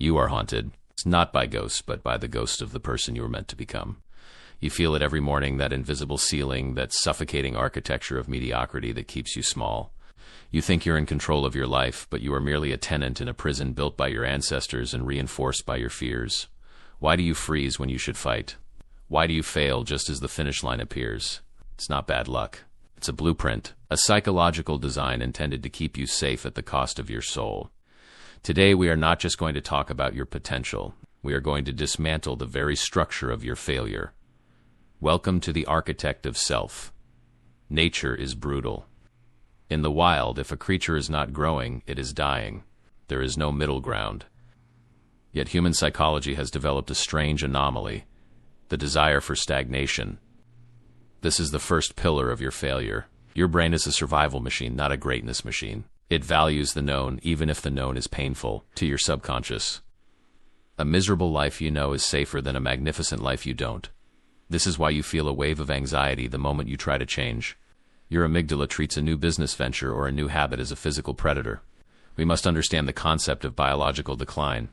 You are haunted. It's not by ghosts, but by the ghost of the person you were meant to become. You feel it every morning, that invisible ceiling, that suffocating architecture of mediocrity that keeps you small. You think you're in control of your life, but you are merely a tenant in a prison built by your ancestors and reinforced by your fears. Why do you freeze when you should fight? Why do you fail just as the finish line appears? It's not bad luck. It's a blueprint, a psychological design intended to keep you safe at the cost of your soul. Today, we are not just going to talk about your potential. We are going to dismantle the very structure of your failure. Welcome to the architect of self. Nature is brutal. In the wild, if a creature is not growing, it is dying. There is no middle ground. Yet human psychology has developed a strange anomaly, the desire for stagnation. This is the first pillar of your failure. Your brain is a survival machine, not a greatness machine. It values the known, even if the known is painful, to your subconscious. A miserable life you know is safer than a magnificent life you don't. This is why you feel a wave of anxiety the moment you try to change. Your amygdala treats a new business venture or a new habit as a physical predator. We must understand the concept of biological decline.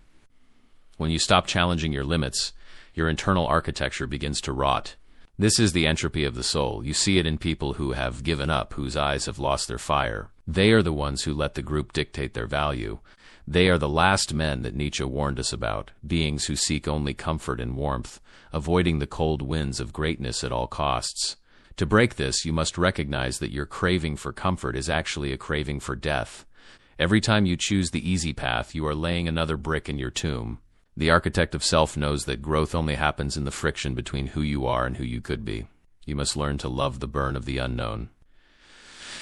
When you stop challenging your limits, your internal architecture begins to rot. This is the entropy of the soul. You see it in people who have given up, whose eyes have lost their fire. They are the ones who let the group dictate their value. They are the last men that Nietzsche warned us about, beings who seek only comfort and warmth, avoiding the cold winds of greatness at all costs. To break this, you must recognize that your craving for comfort is actually a craving for death. Every time you choose the easy path, you are laying another brick in your tomb. The architect of self knows that growth only happens in the friction between who you are and who you could be. You must learn to love the burn of the unknown.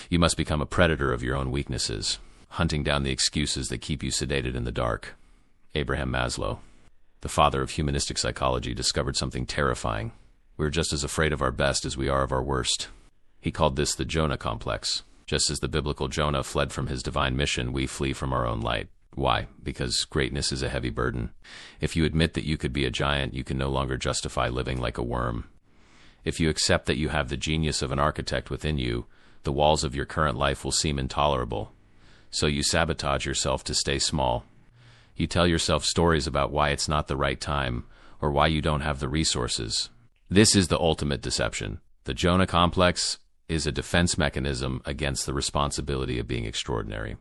You must become a predator of your own weaknesses, hunting down the excuses that keep you sedated in the dark. Abraham Maslow, the father of humanistic psychology, discovered something terrifying. We're just as afraid of our best as we are of our worst. He called this the Jonah Complex. Just as the biblical Jonah fled from his divine mission, we flee from our own light. Why? Because greatness is a heavy burden. If you admit that you could be a giant, you can no longer justify living like a worm. If you accept that you have the genius of an architect within you, the walls of your current life will seem intolerable. So you sabotage yourself to stay small. You tell yourself stories about why it's not the right time, or why you don't have the resources. This is the ultimate deception. The Jonah Complex is a defense mechanism against the responsibility of being extraordinary.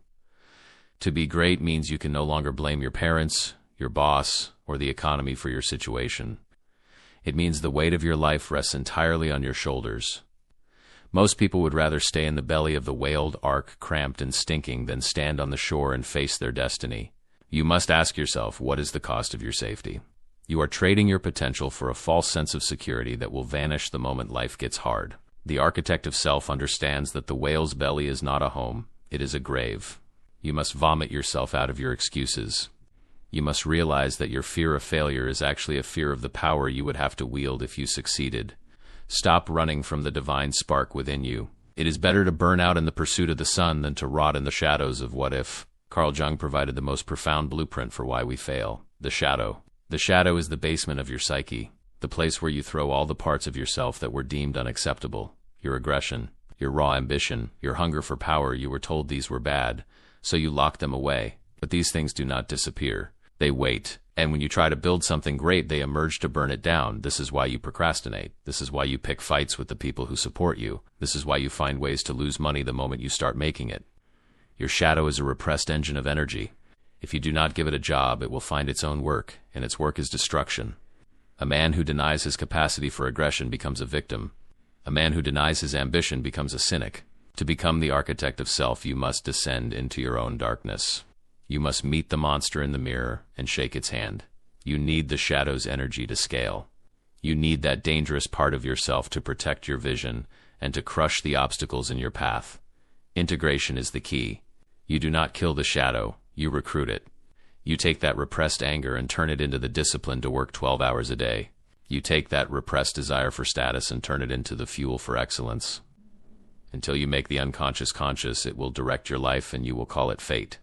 To be great means you can no longer blame your parents, your boss, or the economy for your situation. It means the weight of your life rests entirely on your shoulders. Most people would rather stay in the belly of the whaled ark, cramped and stinking, than stand on the shore and face their destiny. You must ask yourself, what is the cost of your safety? You are trading your potential for a false sense of security that will vanish the moment life gets hard. The architect of self understands that the whale's belly is not a home, it is a grave. You must vomit yourself out of your excuses. You must realize that your fear of failure is actually a fear of the power you would have to wield if you succeeded. Stop running from the divine spark within you. It is better to burn out in the pursuit of the sun than to rot in the shadows of what if. Carl Jung provided the most profound blueprint for why we fail. The shadow. The shadow is the basement of your psyche, the place where you throw all the parts of yourself that were deemed unacceptable. Your aggression, your raw ambition, your hunger for power. You were told these were bad, so you lock them away. But these things do not disappear. They wait. And when you try to build something great, they emerge to burn it down. This is why you procrastinate. This is why you pick fights with the people who support you. This is why you find ways to lose money the moment you start making it. Your shadow is a repressed engine of energy. If you do not give it a job, it will find its own work, and its work is destruction. A man who denies his capacity for aggression becomes a victim. A man who denies his ambition becomes a cynic. To become the architect of self, you must descend into your own darkness. You must meet the monster in the mirror and shake its hand. You need the shadow's energy to scale. You need that dangerous part of yourself to protect your vision and to crush the obstacles in your path. Integration is the key. You do not kill the shadow, you recruit it. You take that repressed anger and turn it into the discipline to work 12 hours a day. You take that repressed desire for status and turn it into the fuel for excellence. Until you make the unconscious conscious, it will direct your life and you will call it fate.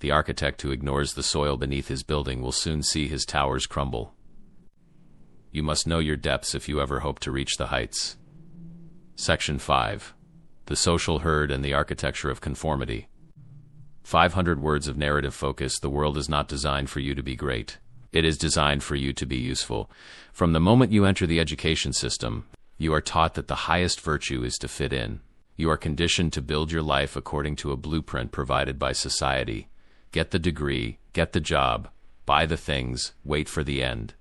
The architect who ignores the soil beneath his building will soon see his towers crumble. You must know your depths if you ever hope to reach the heights. Section 5. The Social Herd and the Architecture of Conformity. 500 words of narrative focus. The world is not designed for you to be great. It is designed for you to be useful. From the moment you enter the education system, you are taught that the highest virtue is to fit in. You are conditioned to build your life according to a blueprint provided by society. Get the degree, get the job, buy the things, wait for the end.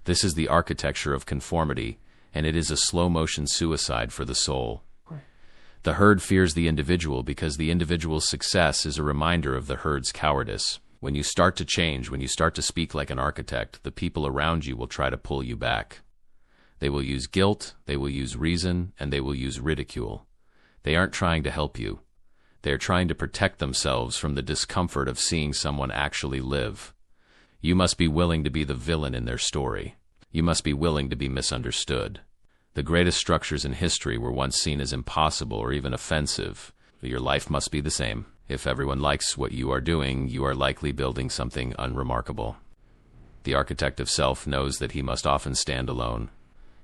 This is the architecture of conformity, and it is a slow-motion suicide for the soul. The herd fears the individual because the individual's success is a reminder of the herd's cowardice. When you start to change, when you start to speak like an architect, the people around you will try to pull you back. They will use guilt, they will use reason, and they will use ridicule. They aren't trying to help you. They are trying to protect themselves from the discomfort of seeing someone actually live. You must be willing to be the villain in their story. You must be willing to be misunderstood. The greatest structures in history were once seen as impossible or even offensive. Your life must be the same. If everyone likes what you are doing, you are likely building something unremarkable. The architect of self knows that he must often stand alone.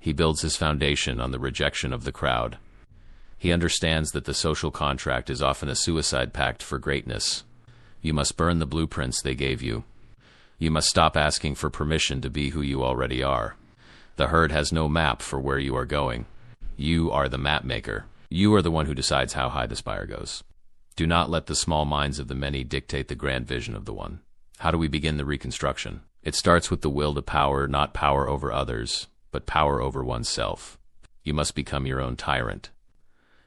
He builds his foundation on the rejection of the crowd. He understands that the social contract is often a suicide pact for greatness. You must burn the blueprints they gave you. You must stop asking for permission to be who you already are. The herd has no map for where you are going. You are the map maker. You are the one who decides how high the spire goes. Do not let the small minds of the many dictate the grand vision of the one. How do we begin the reconstruction? It starts with the will to power, not power over others, but power over oneself. You must become your own tyrant.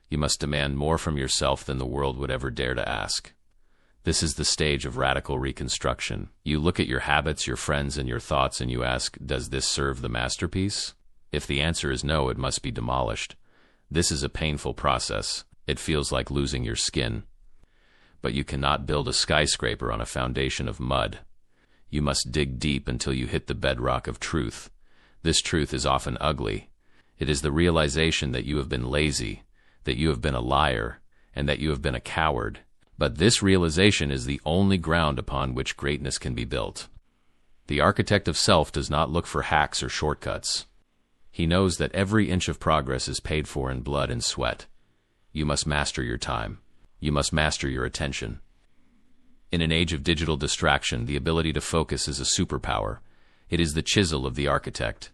You must demand more from yourself than the world would ever dare to ask. This is the stage of radical reconstruction. You look at your habits, your friends, and your thoughts, and you ask, does this serve the masterpiece? If the answer is no, it must be demolished. This is a painful process. It feels like losing your skin. But you cannot build a skyscraper on a foundation of mud. You must dig deep until you hit the bedrock of truth. This truth is often ugly. It is the realization that you have been lazy, that you have been a liar, and that you have been a coward. But this realization is the only ground upon which greatness can be built. The architect of self does not look for hacks or shortcuts. He knows that every inch of progress is paid for in blood and sweat. You must master your time. You must master your attention. In an age of digital distraction, the ability to focus is a superpower. It is the chisel of the architect.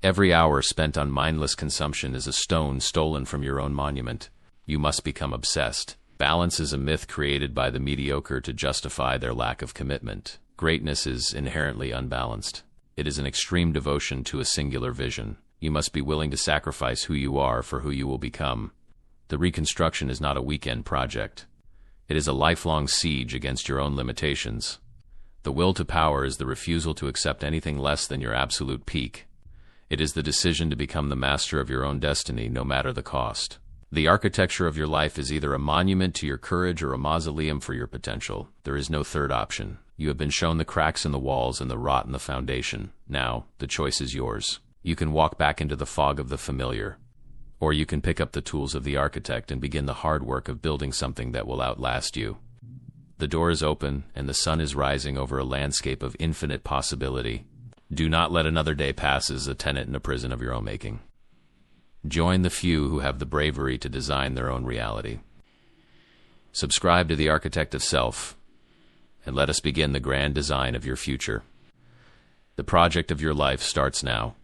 Every hour spent on mindless consumption is a stone stolen from your own monument. You must become obsessed. Balance is a myth created by the mediocre to justify their lack of commitment. Greatness is inherently unbalanced. It is an extreme devotion to a singular vision. You must be willing to sacrifice who you are for who you will become. The reconstruction is not a weekend project. It is a lifelong siege against your own limitations. The will to power is the refusal to accept anything less than your absolute peak. It is the decision to become the master of your own destiny, no matter the cost. The architecture of your life is either a monument to your courage or a mausoleum for your potential. There is no third option. You have been shown the cracks in the walls and the rot in the foundation. Now, the choice is yours. You can walk back into the fog of the familiar, or you can pick up the tools of the architect and begin the hard work of building something that will outlast you. The door is open, and the sun is rising over a landscape of infinite possibility. Do not let another day pass as a tenant in a prison of your own making. Join the few who have the bravery to design their own reality. Subscribe to the Architect of Self, and let us begin the grand design of your future. The project of your life starts now.